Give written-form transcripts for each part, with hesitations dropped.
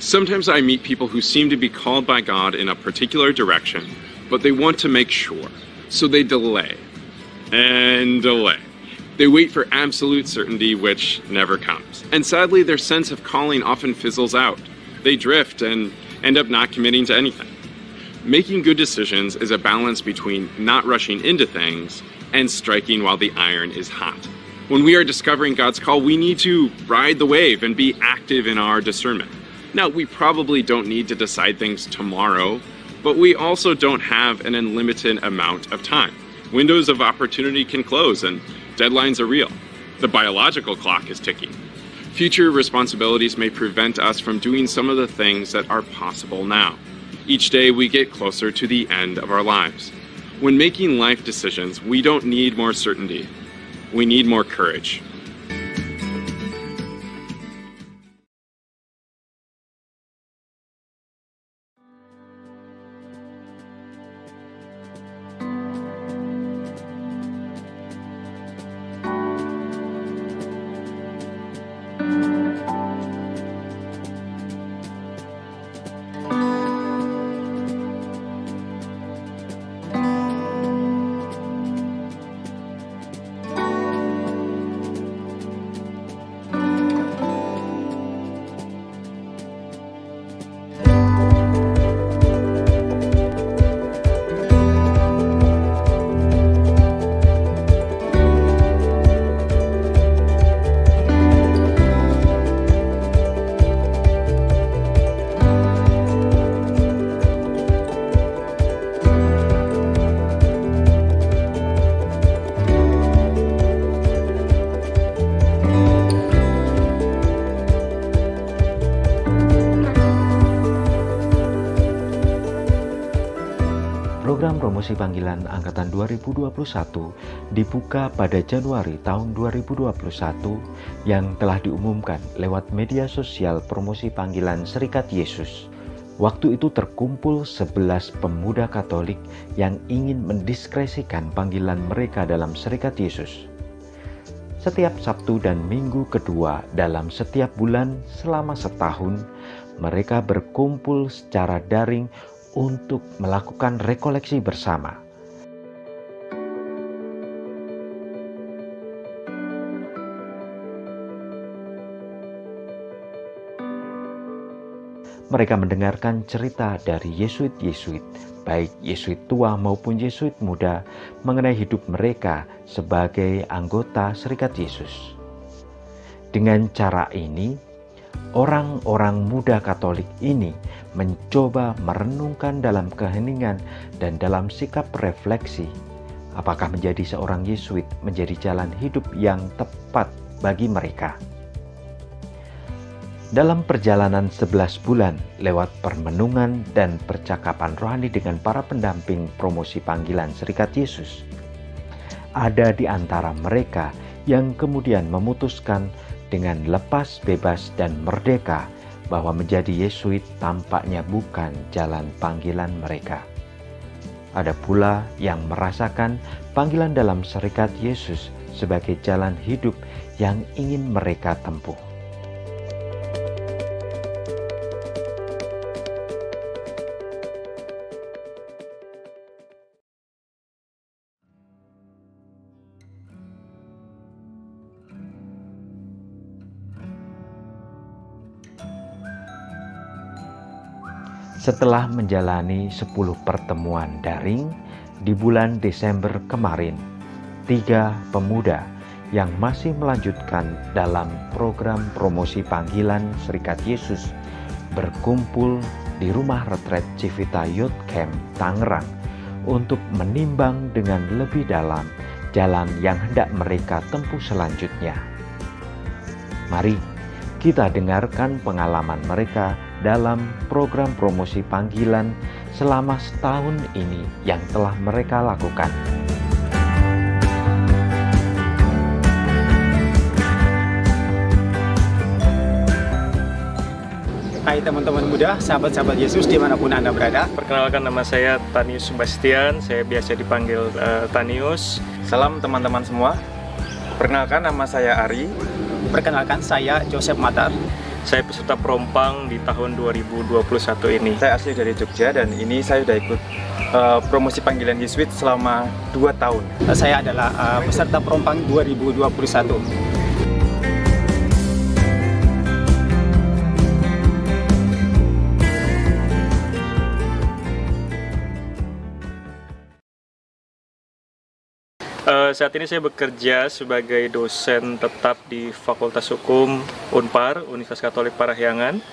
Sometimes I meet people who seem to be called by God in a particular direction, but they want to make sure. So they delay and delay. They wait for absolute certainty, which never comes. And sadly, their sense of calling often fizzles out. They drift and end up not committing to anything. Making good decisions is a balance between not rushing into things and striking while the iron is hot. When we are discovering God's call, we need to ride the wave and be active in our discernment. Now, we probably don't need to decide things tomorrow, but we also don't have an unlimited amount of time. Windows of opportunity can close and deadlines are real. The biological clock is ticking. Future responsibilities may prevent us from doing some of the things that are possible now. Each day we get closer to the end of our lives. When making life decisions, we don't need more certainty. We need more courage. Program promosi panggilan angkatan 2021 dibuka pada Januari tahun 2021 yang telah diumumkan lewat media sosial promosi panggilan Serikat Yesus. Waktu itu terkumpul 11 pemuda Katolik yang ingin mendiskresikan panggilan mereka dalam Serikat Yesus. Setiap Sabtu dan Minggu kedua dalam setiap bulan selama setahun, mereka berkumpul secara daring untuk melakukan rekoleksi bersama. Mereka mendengarkan cerita dari Yesuit-Yesuit, baik Yesuit tua maupun Yesuit muda, mengenai hidup mereka sebagai anggota Serikat Yesus. Dengan cara ini, orang-orang muda Katolik ini mencoba merenungkan dalam keheningan dan dalam sikap refleksi, apakah menjadi seorang Yesuit menjadi jalan hidup yang tepat bagi mereka. Dalam perjalanan 11 bulan lewat permenungan dan percakapan rohani dengan para pendamping promosi panggilan Serikat Yesus, ada di antara mereka yang kemudian memutuskan dengan lepas, bebas, dan merdeka bahwa menjadi Yesuit tampaknya bukan jalan panggilan mereka. Ada pula yang merasakan panggilan dalam Serikat Yesus sebagai jalan hidup yang ingin mereka tempuh. Setelah menjalani 10 pertemuan daring di bulan Desember kemarin, 3 pemuda yang masih melanjutkan dalam program promosi panggilan Serikat Yesus berkumpul di rumah retret Civita Youth Camp Tangerang untuk menimbang dengan lebih dalam jalan yang hendak mereka tempuh selanjutnya. Mari kita dengarkan pengalaman mereka dalam program promosi panggilan selama setahun ini yang telah mereka lakukan. Hai teman-teman muda, sahabat-sahabat Yesus dimanapun Anda berada. Perkenalkan, nama saya Tanius Sebastian, saya biasa dipanggil Tanius. Salam teman-teman semua. Perkenalkan, nama saya Ari. Perkenalkan, saya Joseph Matar. saya peserta Prompang di tahun 2021 ini. Saya asli dari Jogja dan ini saya sudah ikut promosi panggilan Yesuit selama 2 tahun. Saya adalah peserta Prompang 2021. Saat ini saya bekerja sebagai dosen tetap di Fakultas Hukum Unpar, Universitas Katolik Parahyangan.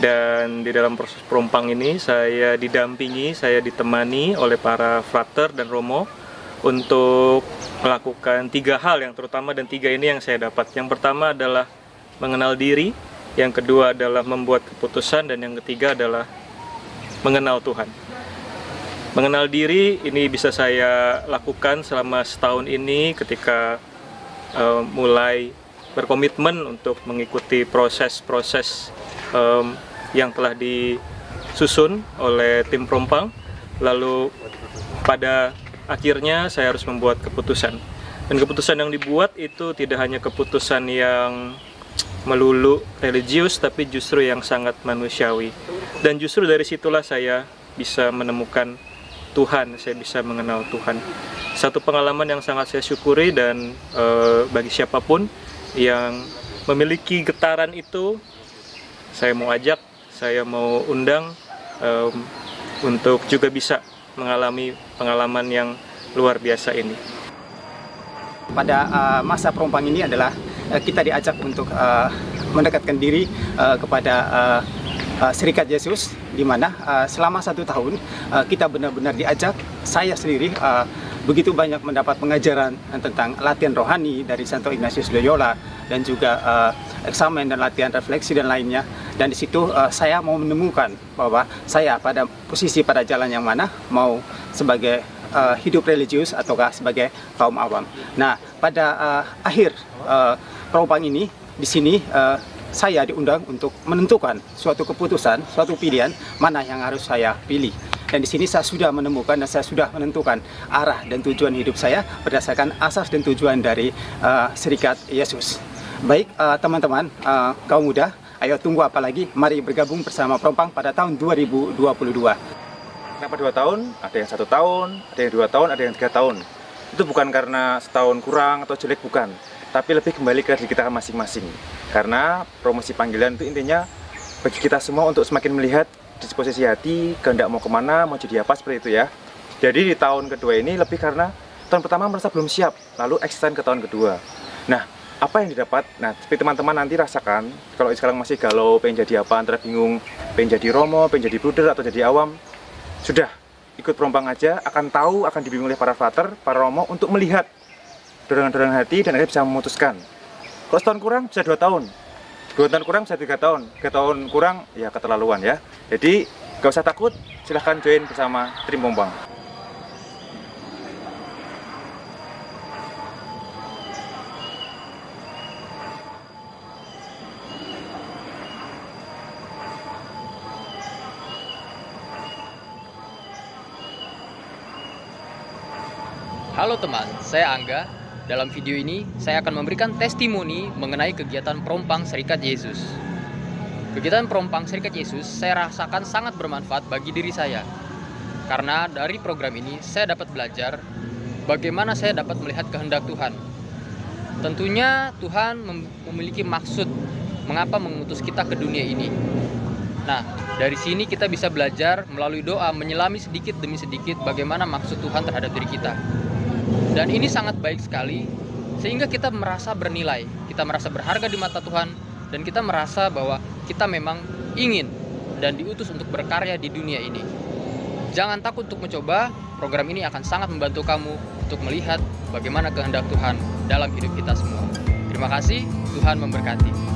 Dan di dalam proses Prompang ini saya didampingi, saya ditemani oleh para frater dan romo untuk melakukan 3 hal yang terutama, dan 3 ini yang saya dapat. Yang pertama adalah mengenal diri, yang kedua adalah membuat keputusan, dan yang ketiga adalah mengenal Tuhan. Mengenal diri ini bisa saya lakukan selama setahun ini ketika mulai berkomitmen untuk mengikuti proses-proses yang telah disusun oleh tim Prompang. Lalu pada akhirnya saya harus membuat keputusan. Dan keputusan yang dibuat itu tidak hanya keputusan yang melulu religius, tapi justru yang sangat manusiawi. Dan justru dari situlah saya bisa menemukan Tuhan, saya bisa mengenal Tuhan. Satu pengalaman yang sangat saya syukuri, dan bagi siapapun yang memiliki getaran itu, saya mau ajak, saya mau undang untuk juga bisa mengalami pengalaman yang luar biasa ini. Pada masa Prompang ini adalah kita diajak untuk mendekatkan diri kepada Serikat Yesus, di mana selama 1 tahun kita benar-benar diajak. Saya sendiri begitu banyak mendapat pengajaran tentang latihan rohani dari Santo Ignatius Loyola, dan juga eksamen dan latihan refleksi dan lainnya. Dan di situ saya mau menemukan bahwa saya pada posisi, pada jalan yang mana, mau sebagai hidup religius ataukah sebagai kaum awam. Nah, pada akhir Prompang ini, di sini saya diundang untuk menentukan suatu keputusan, suatu pilihan mana yang harus saya pilih. Dan di sini saya sudah menemukan dan saya sudah menentukan arah dan tujuan hidup saya berdasarkan asas dan tujuan dari Serikat Yesus. Baik teman-teman, kaum muda, ayo tunggu apa lagi? Mari bergabung bersama Prompang pada tahun 2022. Kenapa 2 tahun? Ada yang 1 tahun, ada yang 2 tahun, ada yang 3 tahun. Itu bukan karena setahun kurang atau jelek, bukan. Tapi lebih kembali ke diri kita masing-masing. Karena promosi panggilan itu intinya bagi kita semua untuk semakin melihat disposisi hati, kehendak mau kemana, mau jadi apa, seperti itu ya. Jadi di tahun kedua ini lebih karena tahun pertama merasa belum siap, lalu extend ke tahun kedua. Nah, apa yang didapat? Nah, seperti teman-teman nanti rasakan, kalau sekarang masih galau, pengen jadi apa, antara bingung, pengen jadi romo, pengen jadi bruder, atau jadi awam, sudah, ikut Prompang aja, akan tahu, akan dibimbing oleh para frater, para romo, untuk melihat dorongan-dorongan hati, dan akhirnya bisa memutuskan. Kalau setahun kurang, bisa 2 tahun. 2 tahun kurang, bisa 3 tahun. 3 tahun kurang, ya keterlaluan ya. Jadi, gak usah takut, silahkan join bersama tim Prompang. Halo teman, saya Angga. Dalam video ini, saya akan memberikan testimoni mengenai kegiatan Prompang Serikat Yesus. Kegiatan Prompang Serikat Yesus saya rasakan sangat bermanfaat bagi diri saya. Karena dari program ini, saya dapat belajar bagaimana saya dapat melihat kehendak Tuhan. Tentunya Tuhan memiliki maksud mengapa mengutus kita ke dunia ini. Nah, dari sini kita bisa belajar melalui doa, menyelami sedikit demi sedikit bagaimana maksud Tuhan terhadap diri kita. Dan ini sangat baik sekali, sehingga kita merasa bernilai, kita merasa berharga di mata Tuhan, dan kita merasa bahwa kita memang ingin dan diutus untuk berkarya di dunia ini. Jangan takut untuk mencoba, program ini akan sangat membantu kamu untuk melihat bagaimana kehendak Tuhan dalam hidup kita semua. Terima kasih, Tuhan memberkati.